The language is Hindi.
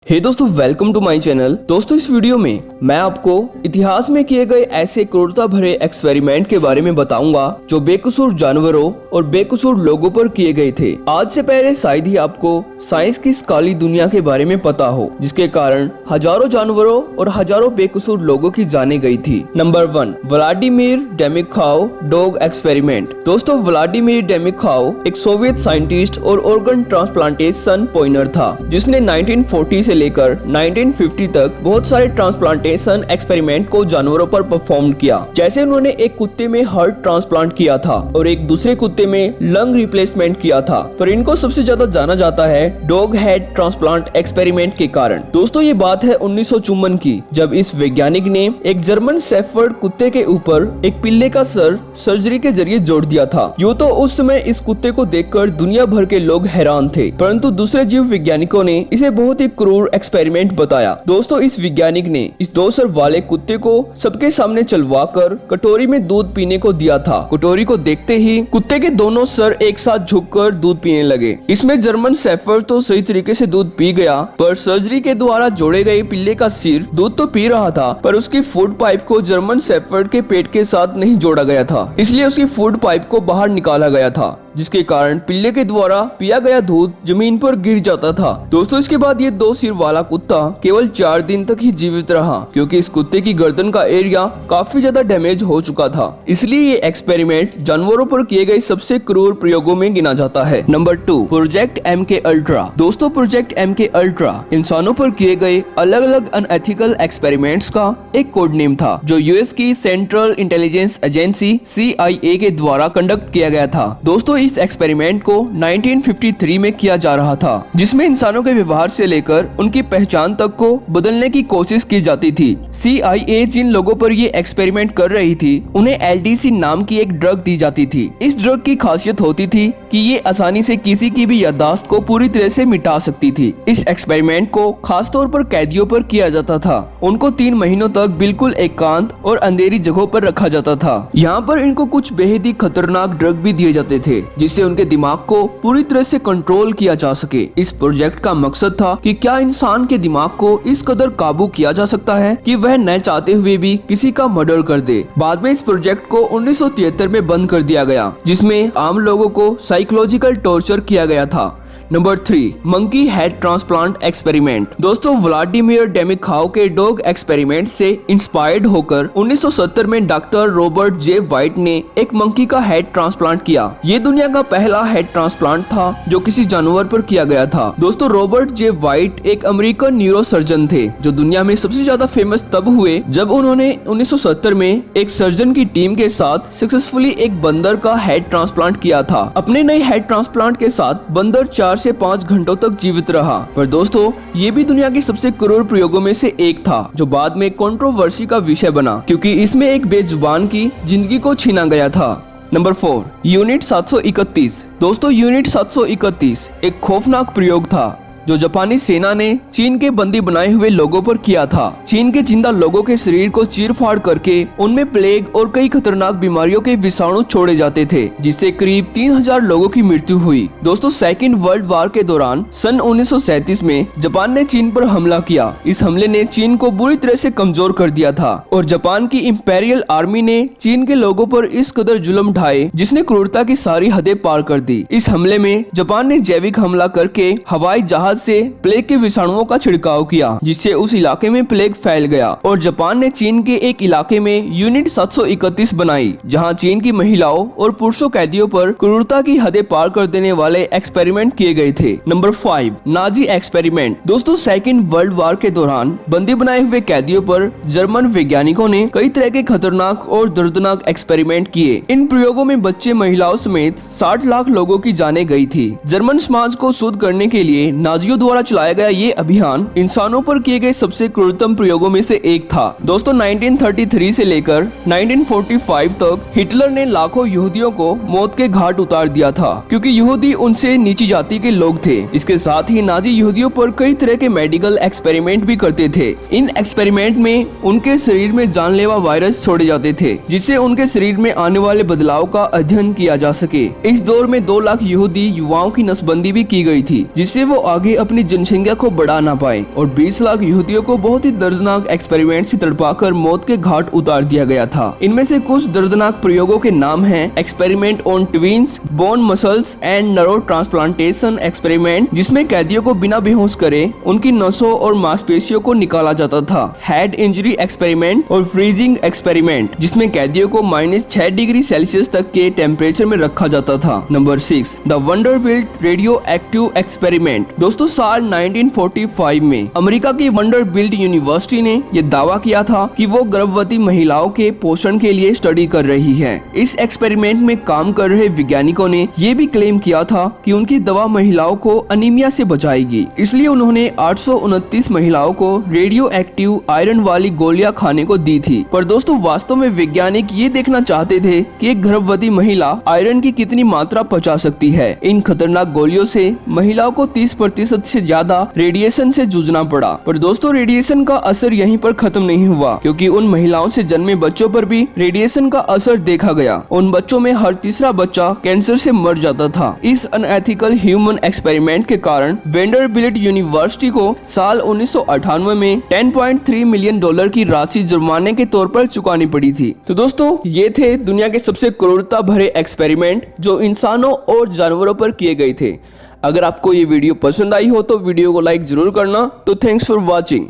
हे दोस्तों, वेलकम टू माय चैनल। दोस्तों, इस वीडियो में मैं आपको इतिहास में किए गए ऐसे क्रूरता भरे एक्सपेरिमेंट के बारे में बताऊंगा जो बेकसूर जानवरों और बेकसूर लोगों पर किए गए थे। आज से पहले शायद ही आपको साइंस की इस काली दुनिया के बारे में पता हो, जिसके कारण हजारों जानवरों और हजारों बेकसूर लोगों की जाने गई थी। Number 1, Vladimir Demikhov dog experiment. दोस्तों, व्लादिमीर डेमिख्वाव एक सोवियत साइंटिस्ट और ऑर्गन ट्रांसप्लांटेशन पॉइनर था, जिसने 1940 से लेकर 1950 तक बहुत सारे ट्रांसप्लांटेशन एक्सपेरिमेंट को जानवरों पर परफॉर्म किया। जैसे उन्होंने एक कुत्ते में हार्ट ट्रांसप्लांट किया था और एक दूसरे कुत्ते में लंग रिप्लेसमेंट किया था, पर इनको सबसे ज्यादा जाना जाता है डॉग हेड ट्रांसप्लांट एक्सपेरिमेंट के कारण। दोस्तों, ये बात है 1954 की, जब इस वैज्ञानिक ने एक जर्मन शेफर्ड कुत्ते के ऊपर एक पिल्ले का सर सर्जरी के जरिए जोड़ दिया था। यूं तो उस समय इस कुत्ते को देखकर दुनिया भर के लोग हैरान थे, परंतु दूसरे जीव वैज्ञानिकों ने इसे बहुत ही क्रूर एक्सपेरिमेंट बताया। दोस्तों, इस वैज्ञानिक ने इस 2 सर वाले कुत्ते को सबके सामने चलवाकर कटोरी में दूध पीने को दिया था। कटोरी को देखते ही कुत्ते के दोनों सर एक साथ झुककर दूध पीने लगे। इसमें जर्मन शेफर्ड तो सही तरीके से दूध पी गया, पर सर्जरी के द्वारा जोड़े गए पिल्ले का सिर दूध तो पी रहा था, पर उसकी फूड पाइप को जर्मन शेफर्ड के पेट के साथ नहीं जोड़ा गया था, इसलिए उसकी फूड पाइप को बाहर निकाला गया था, जिसके कारण पिल्ले के द्वारा पिया गया दूध जमीन पर गिर जाता था। दोस्तों, इसके बाद ये 2 सिर वाला कुत्ता केवल 4 दिन तक ही जीवित रहा, क्योंकि इस कुत्ते की गर्दन का एरिया काफी ज्यादा डैमेज हो चुका था। इसलिए ये एक्सपेरिमेंट जानवरों पर किए गए सबसे क्रूर प्रयोगों में गिना जाता है। Number 2, project MK ultra. दोस्तों, प्रोजेक्ट MK अल्ट्रा इंसानों पर किए गए अलग अलग अनएथिकल एक्सपेरिमेंट्स का एक कोड नेम था, जो यूएस की सेंट्रल इंटेलिजेंस एजेंसी CIA के द्वारा कंडक्ट किया गया था। दोस्तों, इस एक्सपेरिमेंट को 1953 में किया जा रहा था, जिसमें इंसानों के व्यवहार से लेकर उनकी पहचान तक को बदलने की कोशिश की जाती थी। CIA जिन लोगों पर ये एक्सपेरिमेंट कर रही थी, उन्हें LDC नाम की एक ड्रग दी जाती थी। इस ड्रग की खासियत होती थी कि ये आसानी से किसी की भी याददाश्त को पूरी तरह से मिटा सकती थी। इस एक्सपेरिमेंट को खासतौर पर कैदियों पर किया जाता था। उनको 3 महीनों तक बिल्कुल एकांत और अंधेरी जगहों पर रखा जाता था। यहाँ पर इनको कुछ बेहद ही खतरनाक ड्रग भी दिए जाते थे, जिससे उनके दिमाग को पूरी तरह से कंट्रोल किया जा सके। इस प्रोजेक्ट का मकसद था कि क्या इंसान के दिमाग को इस कदर काबू किया जा सकता है कि वह न चाहते हुए भी किसी का मर्डर कर दे। बाद में इस प्रोजेक्ट को 1973 में बंद कर दिया गया, जिसमें आम लोगों को साइकोलॉजिकल टॉर्चर किया गया था। Number 3, monkey head transplant experiment. दोस्तों, व्लादिमीर डेमिख्वाव के डॉग एक्सपेरिमेंट से इंस्पायर्ड होकर 1970 में डॉक्टर रॉबर्ट जे वाइट ने एक मंकी का हेड ट्रांसप्लांट किया। ये दुनिया का पहला हेड ट्रांसप्लांट था जो किसी जानवर पर किया गया था। दोस्तों, रॉबर्ट जे वाइट एक अमेरिकन न्यूरोसर्जन थे, जो दुनिया में सबसे ज्यादा फेमस तब हुए जब उन्होंने 1970 में एक सर्जन की टीम के साथ सक्सेसफुली एक बंदर का हेड ट्रांसप्लांट किया था। अपने नए हेड ट्रांसप्लांट के साथ बंदर 4 से 5 घंटों तक जीवित रहा। पर दोस्तों, ये भी दुनिया के सबसे क्रूर प्रयोगों में से एक था, जो बाद में कंट्रोवर्सी का विषय बना, क्योंकि इसमें एक बेजुबान की जिंदगी को छीना गया था। Number 4, unit 731। दोस्तों, यूनिट 731 एक खौफनाक प्रयोग था जो जापानी सेना ने चीन के बंदी बनाए हुए लोगों पर किया था। चीन के जिंदा लोगों के शरीर को चीर-फाड़ करके उनमें प्लेग और कई खतरनाक बीमारियों के विषाणु छोड़े जाते थे, जिससे करीब 3000 लोगों की मृत्यु हुई। दोस्तों, सेकेंड वर्ल्ड वार के दौरान सन 1937 में जापान ने चीन पर हमला किया। इस हमले ने चीन को बुरी तरह से कमजोर कर दिया था और जापान की इंपेरियल आर्मी ने चीन के लोगों पर इस कदर जुल्म ढाए, जिसने क्रूरता की सारी हदें पार कर दी। इस हमले में जापान ने जैविक हमला करके हवाई जहाज से प्लेग के विषाणुओं का छिड़काव किया, जिससे उस इलाके में प्लेग फैल गया और जापान ने चीन के एक इलाके में यूनिट 731 बनाई, जहां चीन की महिलाओं और पुरुषों कैदियों पर क्रूरता की हदें पार कर देने वाले एक्सपेरिमेंट किए गए थे। Number 5, Nazi experiment. दोस्तों, सेकेंड वर्ल्ड वार के दौरान बंदी बनाए हुए कैदियों पर जर्मन वैज्ञानिकों ने कई तरह के खतरनाक और दर्दनाक एक्सपेरिमेंट किए। इन प्रयोगों में बच्चे, महिलाओं समेत 60 लाख लोगों की जानें गई थी। जर्मन समाज को शुद्ध करने के लिए नाजियों द्वारा चलाया गया ये अभियान इंसानों पर किए गए सबसे क्रूरतम प्रयोगों में से एक था। दोस्तों, 1933 से लेकर 1945 तक हिटलर ने लाखों यहूदियों को मौत के घाट उतार दिया था, क्योंकि यहूदी उनसे नीची जाति के लोग थे। इसके साथ ही नाजी यहूदियों पर कई तरह के मेडिकल एक्सपेरिमेंट भी करते थे। इन एक्सपेरिमेंट में उनके शरीर में जानलेवा वायरस छोड़े जाते थे, जिससे उनके शरीर में आने वाले बदलाव का अध्ययन किया जा सके। इस दौर में 2 लाख यहूदी युवाओं की नसबंदी भी की गई थी, जिससे वो आगे आगे अपनी जनसंख्या को बढ़ा ना पाए और 20 लाख यहूदियों को बहुत ही दर्दनाक एक्सपेरिमेंट से तड़पाकर मौत के घाट उतार दिया गया था। इनमें से कुछ दर्दनाक प्रयोगों के नाम हैं experiment on twins, bone muscles and nerve transplantation experiment, जिसमें कैदियों को बिना बेहोश करे उनकी नसों और मांसपेशियों को निकाला जाता था, हेड इंजरी एक्सपेरिमेंट और फ्रीजिंग एक्सपेरिमेंट, जिसमें कैदियों को -6 डिग्री सेल्सियस तक के टेम्परेचर में रखा जाता था। Number 6, the Vanderbilt radioactive experiment. दोस्तों साल 1945 में अमेरिका की वंडरबिल्ट यूनिवर्सिटी ने यह दावा किया था कि वो गर्भवती महिलाओं के पोषण के लिए स्टडी कर रही है। इस एक्सपेरिमेंट में काम कर रहे वैज्ञानिकों ने ये भी क्लेम किया था कि उनकी दवा महिलाओं को अनीमिया से बचाएगी, इसलिए उन्होंने 829 महिलाओं को रेडियो एक्टिव आयरन वाली गोलियां खाने को दी थी। पर दोस्तों वास्तव में वैज्ञानिक ये देखना चाहते थे कि एक गर्भवती महिला आयरन की कितनी मात्रा पचा सकती है। इन खतरनाक गोलियों से महिलाओं को 30% से ज्यादा रेडिएशन से जूझना पड़ा। पर दोस्तों रेडिएशन का असर यहीं पर खत्म नहीं हुआ, क्योंकि उन महिलाओं से जन्मे बच्चों पर भी रेडिएशन का असर देखा गया। उन बच्चों में हर तीसरा बच्चा कैंसर से मर जाता था। इस अनएथिकल ह्यूमन एक्सपेरिमेंट के कारण वेंडरबिल्ट यूनिवर्सिटी को साल 1998 में $10.3 मिलियन की राशि जुर्माने के तौर पर चुकानी पड़ी थी। तो दोस्तों ये थे दुनिया के सबसे क्रूरता भरे एक्सपेरिमेंट जो इंसानों और जानवरों पर किए गए थे। अगर आपको ये वीडियो पसंद आई हो तो वीडियो को लाइक जरूर करना। तो थैंक्स फॉर वॉचिंग।